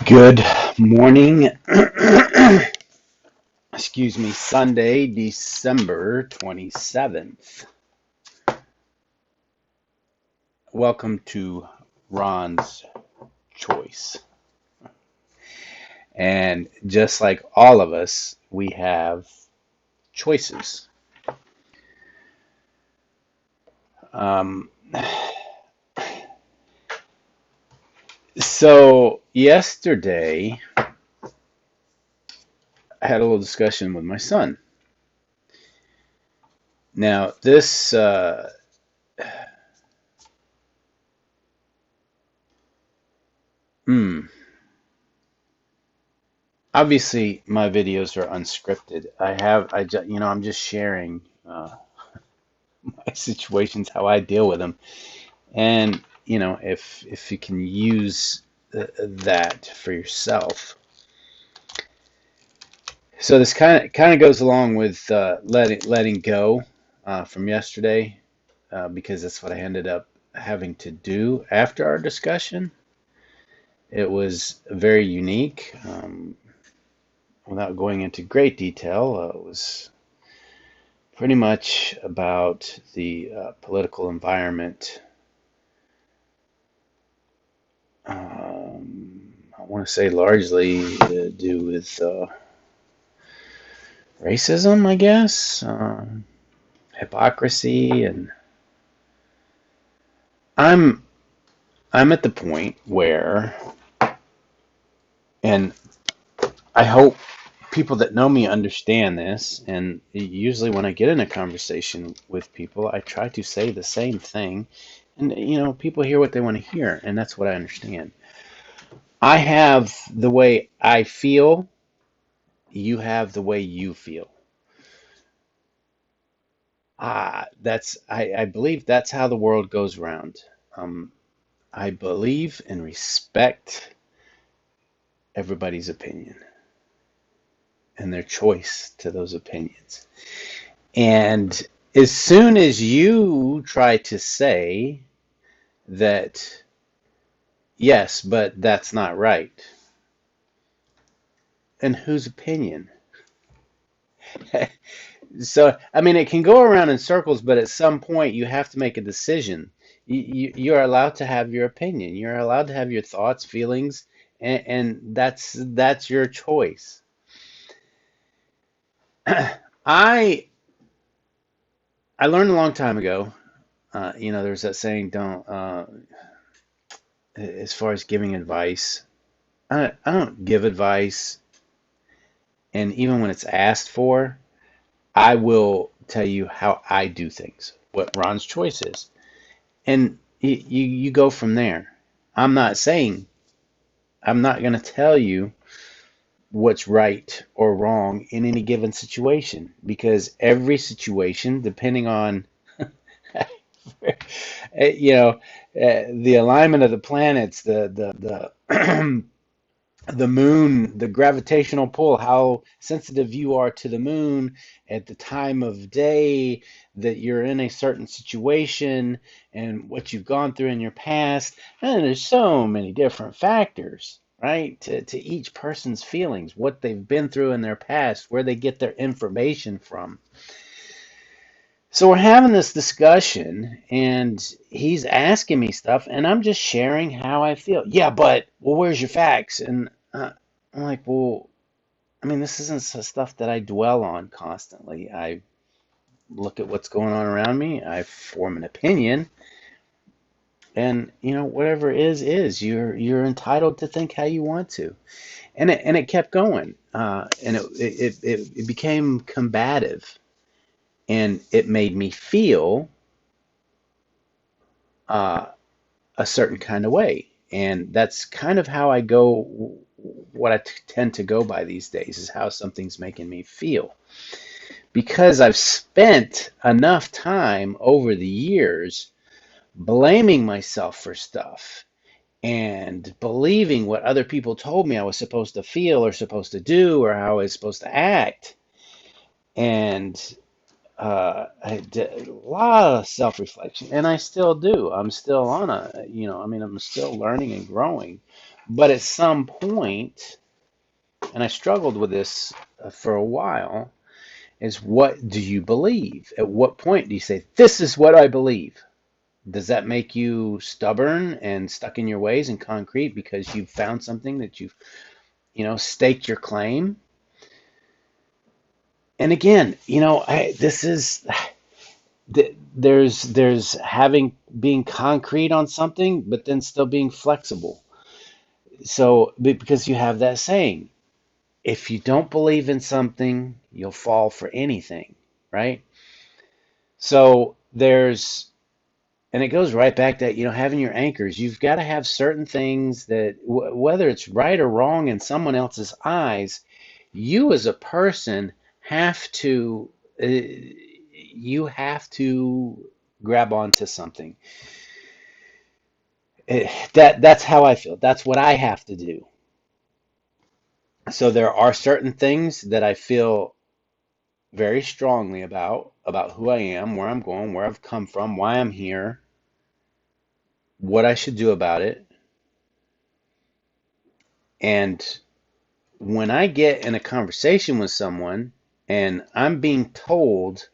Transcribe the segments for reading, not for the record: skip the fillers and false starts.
Good morning. Excuse me, Sunday, December 27th. Welcome to Ron's Choice. And just like all of us, we have choices. Um, so, yesterday, I had a little discussion with my son. Now, this, hmm, obviously, my videos are unscripted. I'm just sharing my situations, how I deal with them, and if you can use that for yourself. So this kind of goes along with letting go from yesterday, because that's what I ended up having to do after our discussion. It was very unique. Without going into great detail, it was pretty much about the political environment. I want to say largely to do with racism, I guess, hypocrisy, and I'm I'm at the point where, and I hope people that know me understand this, and usually when I get in a conversation with people, I try to say the same thing, and people hear what they want to hear, and that's what I understand. I have the way I feel, you have the way you feel. I believe that's how the world goes round. Um, I believe and respect everybody's opinion and their choice to those opinions. And as soon as you try to say that, yes, but that's not right, and whose opinion? So, I mean, it can go around in circles, but at some point you have to make a decision. You're allowed to have your opinion. You're allowed to have your thoughts, feelings, and that's your choice. I I learned a long time ago. There's that saying, don't as far as giving advice. I don't give advice, and even when it's asked for, I will tell you how I do things, what Ron's choice is. And you go from there. I'm not saying, I'm not going to tell you what's right or wrong in any given situation, because every situation, depending on, the alignment of the planets, the the moon, the gravitational pull, how sensitive you are to the moon at the time of day that you're in a certain situation, and what you've gone through in your past. And there's so many different factors, right? To each person's feelings, what they've been through in their past, where they get their information from. So we're having this discussion, and he's asking me stuff, and I'm just sharing how I feel. Yeah, but well, where's your facts? And I'm like, well, I mean, this isn't stuff that I dwell on constantly. I look at what's going on around me. I form an opinion, and whatever is. You're entitled to think how you want to. And it kept going, and it became combative, and it made me feel uh, a certain kind of way. And that's kind of how I go, what I tend to go by these days is how something's making me feel. Because I've spent enough time over the years blaming myself for stuff and believing what other people told me I was supposed to feel or supposed to do or how I was supposed to act. And I did a lot of self-reflection, and I still do. I'm still on I mean, I'm still learning and growing. But at some point, and I struggled with this for a while, is what do you believe? At what point do you say, this is what I believe? Does that make you stubborn and stuck in your ways and concrete because you've found something that you've, staked your claim? And again, this is there's having being concrete on something, but then still being flexible. So because you have that saying, if you don't believe in something, you'll fall for anything, right? So and it goes right back to, having your anchors. You've got to have certain things that, whether it's right or wrong in someone else's eyes, you as a person have to, you have to grab onto something. That's how I feel. That's what I have to do. So there are certain things that I feel very strongly about who I am, where I'm going, where I've come from, why I'm here, what I should do about it. And when I get in a conversation with someone and I'm being told,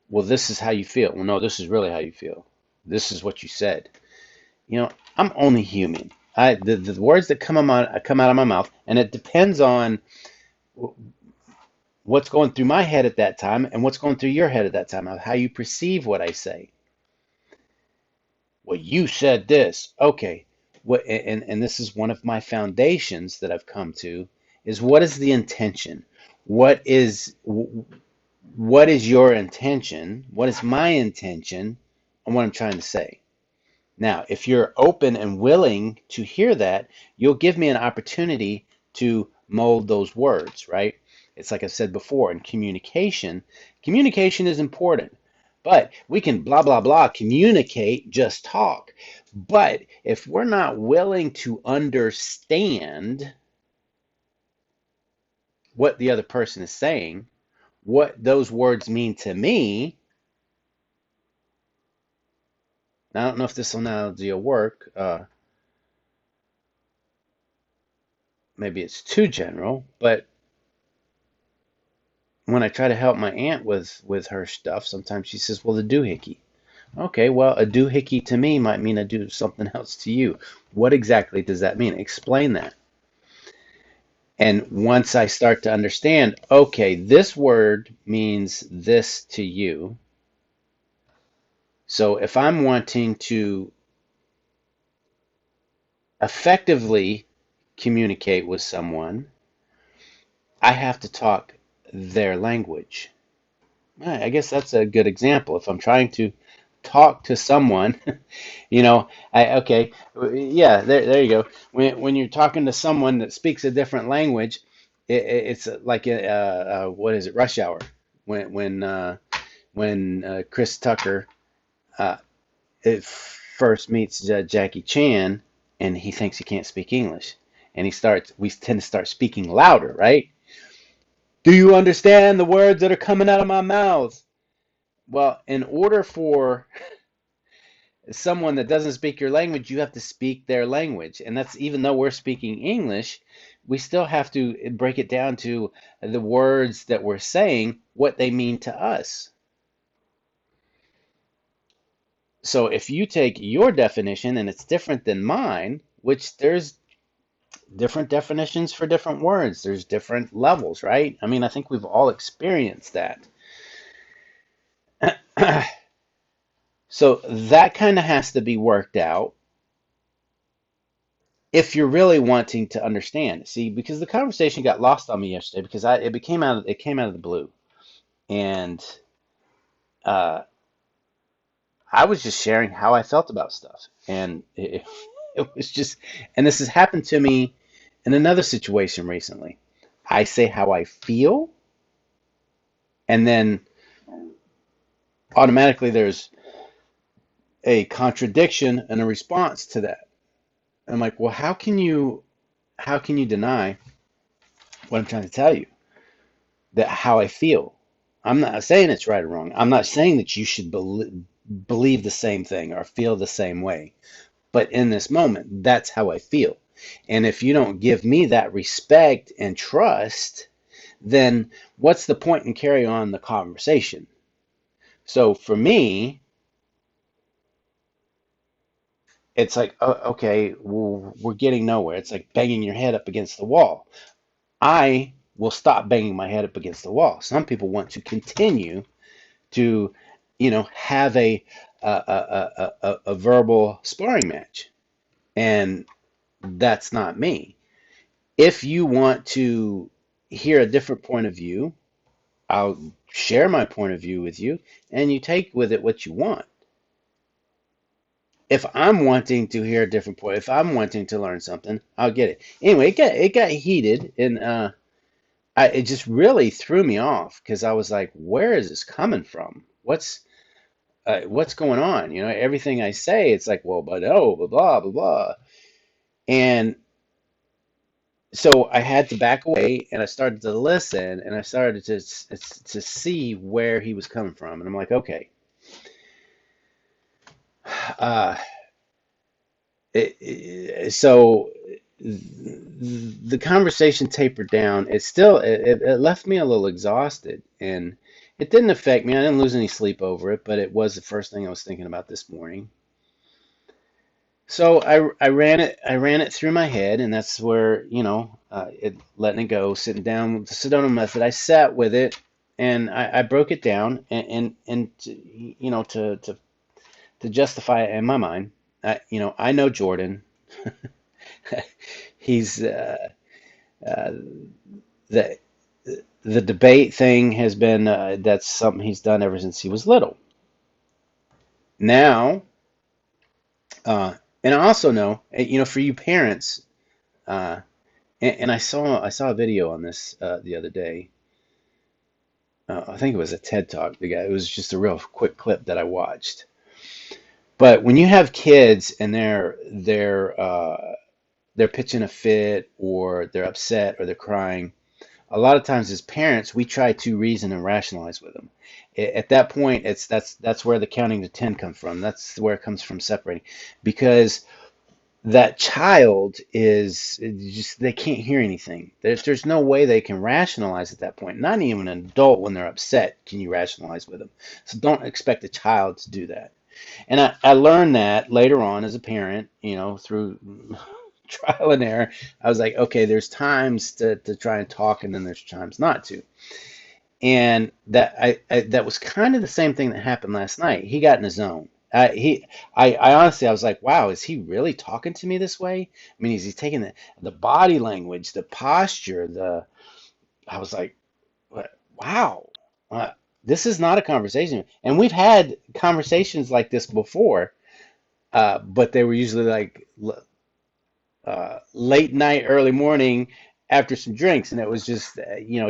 well, this is how you feel. Well, no, this is really how you feel. This is what you said. I'm only human. The words that come out of my mouth, and it depends on what's going through my head at that time and what's going through your head at that time, of how you perceive what I say. Well, you said this. Okay. And this is one of my foundations that I've come to, is what is the intention? What is what is your intention? What is my intention on what I'm trying to say? Now, if you're open and willing to hear that, you'll give me an opportunity to mold those words, right? It's like I said before, in communication is important. But we can blah, blah, blah, communicate, just talk. But if we're not willing to understand what the other person is saying, what those words mean to me, I don't know if this analogy will work. Maybe it's too general, but when I try to help my aunt with her stuff, sometimes she says, "Well, the doohickey." Okay, well, a doohickey to me might mean I do something else to you. What exactly does that mean? Explain that. And once I start to understand, okay, this word means this to you. So if I'm wanting to effectively communicate with someone, I have to talk their language. I guess that's a good example. If I'm trying to talk to someone, okay, yeah, there you go. When you're talking to someone that speaks a different language, it's like what is it, Rush Hour, when Chris Tucker uh, it first meets Jackie Chan, and he thinks he can't speak English, and we tend to start speaking louder, right? Do you understand the words that are coming out of my mouth? Well, in order for someone that doesn't speak your language, you have to speak their language. And that's, even though we're speaking English, we still have to break it down to the words that we're saying, what they mean to us. So if you take your definition and it's different than mine, which there's different definitions for different words, there's different levels, right? I mean, I think we've all experienced that. So that kind of has to be worked out if you're really wanting to understand. See, because the conversation got lost on me yesterday, because it came out of the blue, and uh, I was just sharing how I felt about stuff, and it was just, and this has happened to me in another situation recently. I say how I feel, and then automatically there's a contradiction and a response to that. And I'm like, well, how can you deny what I'm trying to tell you? That how I feel. I'm not saying it's right or wrong. I'm not saying that you should believe the same thing or feel the same way. But in this moment, that's how I feel. And if you don't give me that respect and trust, then what's the point in carry on the conversation? So for me, it's like, okay, well, we're getting nowhere. It's like banging your head up against the wall. I will stop banging my head up against the wall. Some people want to continue to, have a verbal sparring match, and that's not me. If you want to hear a different point of view, I'll share my point of view with you, and you take with it what you want. If I'm wanting to hear a different point, if I'm wanting to learn something, I'll get it. Anyway, it got heated, and it just really threw me off because I was like, where is this coming from? What's going on? Everything I say, it's like, well, but oh, blah blah blah blah, and so I had to back away, and I started to listen, and I started to see where he was coming from, and I'm like, okay, uh, so the conversation tapered down. It left me a little exhausted, and it didn't affect me. I didn't lose any sleep over it, but it was the first thing I was thinking about this morning. So I ran it through my head, and that's where, letting it go, sitting down with the Sedona method. I sat with it, and I broke it down, and to justify it in my mind. I know Jordan. He's uh, the the debate thing has been, that's something he's done ever since he was little. Now, uh, and I also know, for you parents. Uh, and I saw a video on this the other day. I think it was a TED Talk. It was just a real quick clip that I watched. But when you have kids and they're pitching a fit, or they're upset, or they're crying, a lot of times as parents we try to reason and rationalize with them. At that point, that's where the counting to 10 comes from. That's where it comes from, separating, because that child is just, they can't hear anything. There's no way they can rationalize at that point. Not even an adult, when they're upset, can you rationalize with them. So don't expect a child to do that. And I learned that later on as a parent, through trial and error. I was like, okay, there's times to try and talk, and then there's times not to. And that was kind of the same thing that happened last night. He got in his zone. I honestly, I was like, wow, is he really talking to me this way? I mean, is he taking the body language, the posture, I was like, wow, uh, this is not a conversation. And we've had conversations like this before, but they were usually like late night, early morning, after some drinks, and it was just,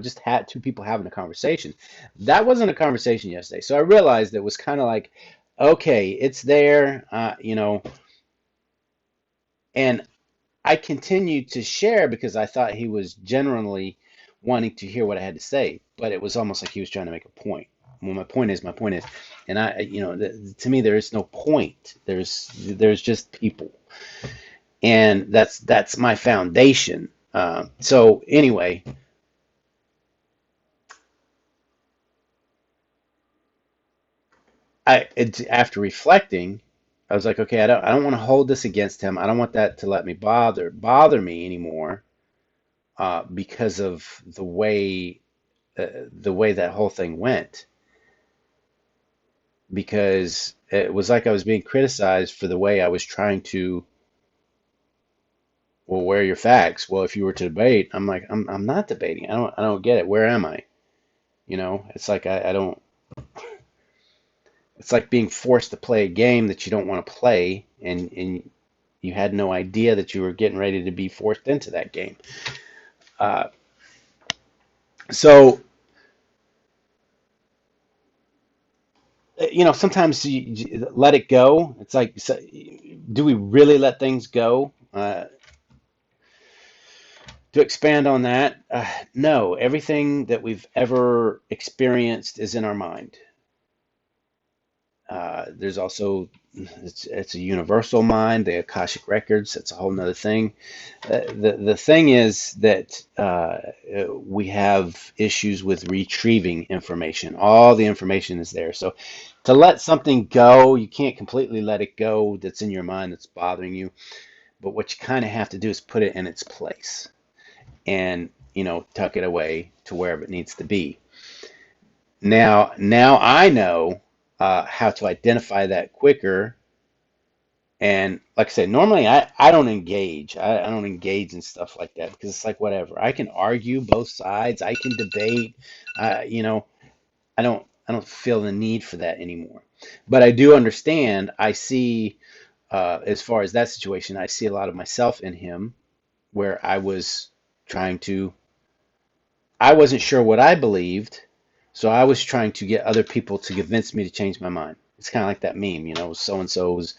just had two people having a conversation. That wasn't a conversation yesterday, so I realized it was kind of like, okay, it's there, and I continued to share because I thought he was genuinely wanting to hear what I had to say, but it was almost like he was trying to make a point. Well, my point is, and to me, there is no point. There's just people, and that's my foundation. So anyway, after reflecting, I was like, okay, I don't want to hold this against him. I don't want that to let me bother me anymore, because of the way that whole thing went. Because it was like I was being criticized for the way I was trying to, well, where are your facts? Well, if you were to debate, I'm like, I'm not debating. I don't get it. Where am I? It's like I don't. It's like being forced to play a game that you don't want to play, and you had no idea that you were getting ready to be forced into that game. Uh, so, sometimes you let it go. It's like, do we really let things go? To expand on that, no, everything that we've ever experienced is in our mind. There's also it's a universal mind, the Akashic records. That's a whole nother thing. The thing is that we have issues with retrieving information. All the information is there. So to let something go, you can't completely let it go that's in your mind that's bothering you. But what you kind of have to do is put it in its place and tuck it away to wherever it needs to be. Now I know how to identify that quicker. And like I said, normally I don't engage. I don't engage in stuff like that because it's like whatever. I can argue both sides. I can debate. You know, I don't feel the need for that anymore. But I do understand. I see as far as that situation, I see a lot of myself in him where trying to I wasn't sure what I believed, so I was trying to get other people to convince me to change my mind. It's kind of like that meme, so and so's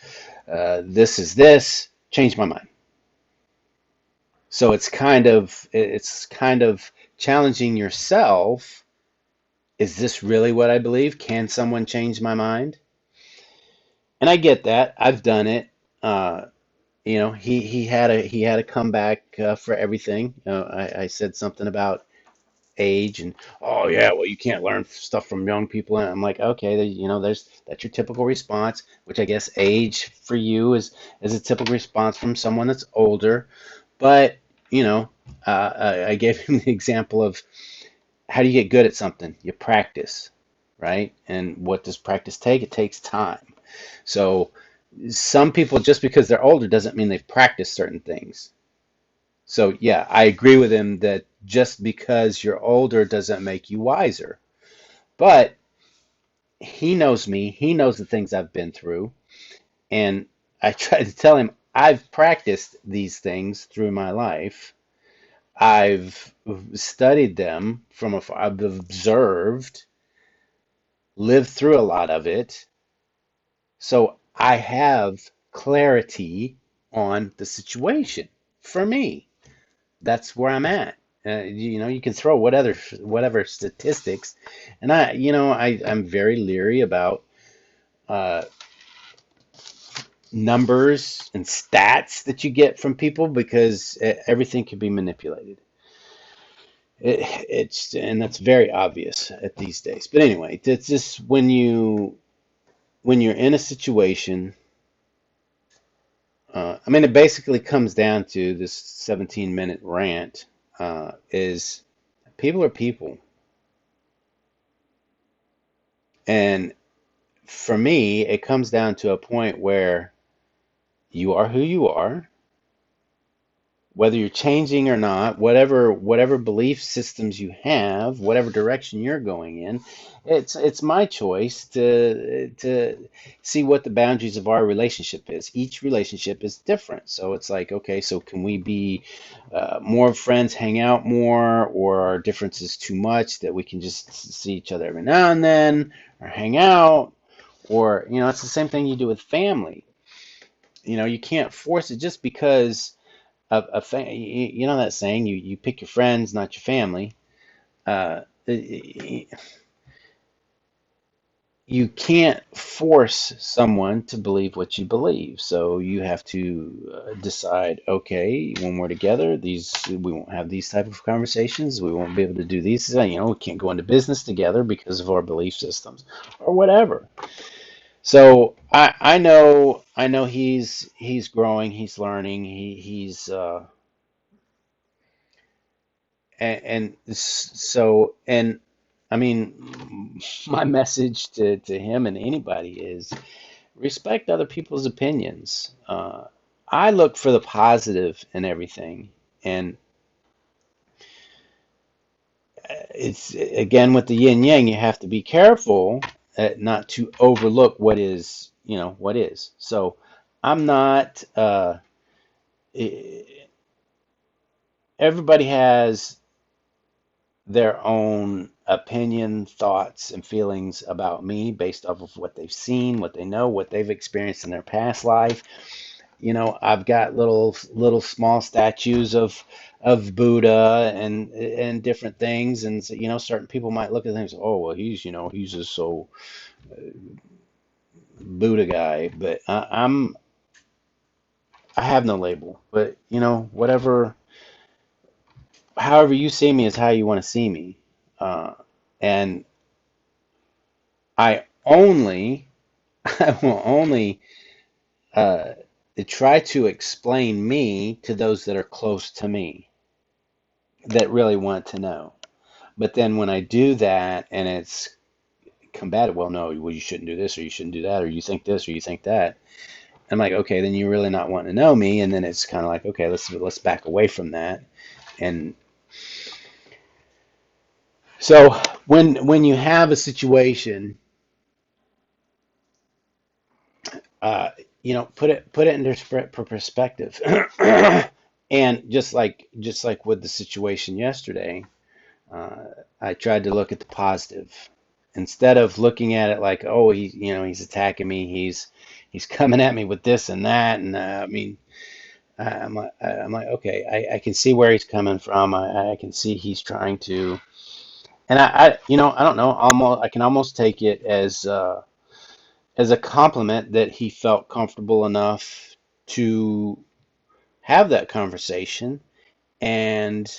this is this, change my mind. So it's kind of challenging yourself. Is this really what I believe? Can someone change my mind? And I get that. I've done it. He had a comeback for everything. I said something about age and oh yeah, well you can't learn stuff from young people, and I'm like, okay, that's your typical response, which I guess age for you is a typical response from someone that's older. But you know I gave him the example of how do you get good at something? You practice, right? And what does practice take? It takes time. So some people, just because they're older doesn't mean they've practiced certain things. So yeah, I agree with him that just because you're older doesn't make you wiser. But he knows me, he knows the things I've been through, and I try to tell him I've practiced these things through my life. I've studied them from afar. I've observed, lived through a lot of it. So I have clarity on the situation for me. That's where I'm at. You can throw whatever statistics, and I'm very leery about uh, numbers and stats that you get from people because everything can be manipulated. And that's very obvious at these days. But anyway, it's just when you're in a situation. I mean, it basically comes down to this 17-minute rant. Is people are people. And for me, it comes down to a point where you are who you are, whether you're changing or not, whatever belief systems you have, whatever direction you're going in, it's my choice to see what the boundaries of our relationship is. Each relationship is different, so it's like, okay, so can we be more friends, hang out more, or are differences too much that we can just see each other every now and then, or hang out, or it's the same thing you do with family. You can't force it just because you know that saying, you pick your friends, not your family. You can't force someone to believe what you believe. So you have to decide, okay, when we're together, we won't have these type of conversations. We won't be able to do these. We can't go into business together because of our belief systems or whatever. So I know he's growing, he's learning, he's and I mean, my message to him and anybody is respect other people's opinions. I look for the positive in everything, and it's again with the yin yang. You have to be careful not to overlook what is. So I'm not. Everybody has their own opinion, thoughts, and feelings about me based off of what they've seen, what they know, what they've experienced in their past life. I've got little small statues of Buddha and different things, and so, certain people might look at things, oh well, he's just so Buddha guy, but I have no label, but whatever, however you see me is how you want to see me, and I only I will only uh, try to explain me to those that are close to me that really want to know. But then when I do that and it's combative, well, no, well, you shouldn't do this or you shouldn't do that or you think this or you think that. I'm like, okay, then you're really not wanting to know me, and then it's kind of like, okay, let's back away from that. And so when you have a situation, uh, put it into perspective, and just like with the situation yesterday, uh, I tried to look at the positive instead of looking at it like, oh, he's attacking me, he's coming at me with this and that, and I mean, I'm like, okay, I can see where he's coming from. I can see he's trying to, and I don't know, almost I can almost take it as a compliment that he felt comfortable enough to have that conversation and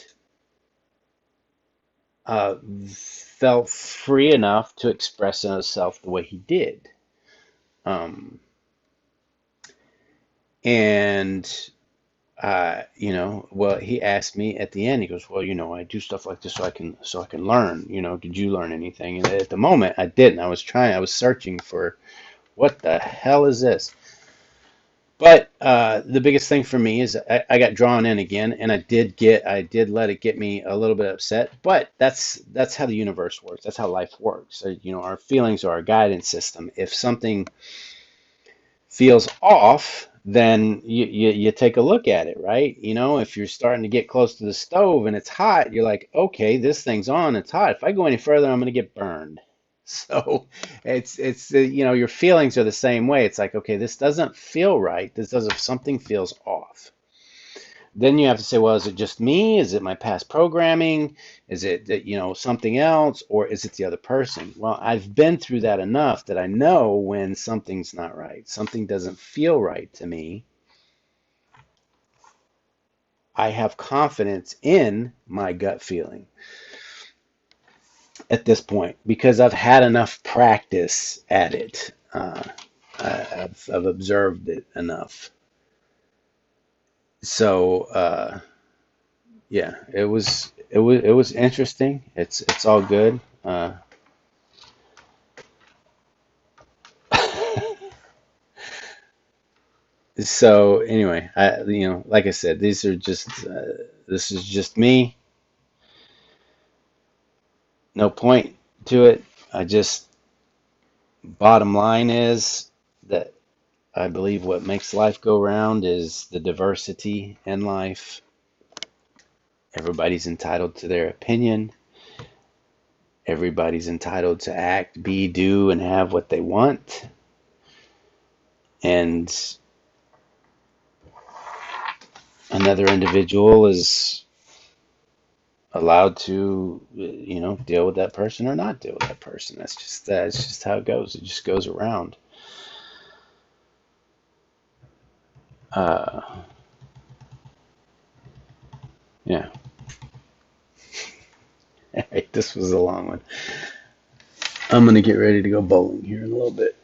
felt free enough to express himself the way he did. Um, and well, he asked me at the end. He goes, "Well, I do stuff like this so I can learn. Did you learn anything?" And at the moment, I didn't. I was searching for what the hell is this. But the biggest thing for me is I got drawn in again, and I did let it get me a little bit upset. But that's how the universe works. That's how life works. Our feelings are our guidance system. If something feels off, then you take a look at it, right? If you're starting to get close to the stove and it's hot, you're like, okay, this thing's on, it's hot. If I go any further, I'm going to get burned. So your feelings are the same way. It's like, okay, this doesn't feel right. Something feels off. Then you have to say, well, is it just me? Is it my past programming? Is it that, something else? Or is it the other person? Well, I've been through that enough that I know when something's not right. Something doesn't feel right to me. I have confidence in my gut feeling at this point because I've had enough practice at it. I've observed it enough. So, yeah, it was interesting. It's all good. So anyway, like I said, this is just me. No point to it. I just bottom line is that I believe what makes life go round is the diversity in life. Everybody's entitled to their opinion. Everybody's entitled to act, be, do, and have what they want. And another individual is allowed to, deal with that person or not deal with that person. That's just how it goes. It just goes around. Uh, yeah. All right, this was a long one. I'm gonna get ready to go bowling here in a little bit.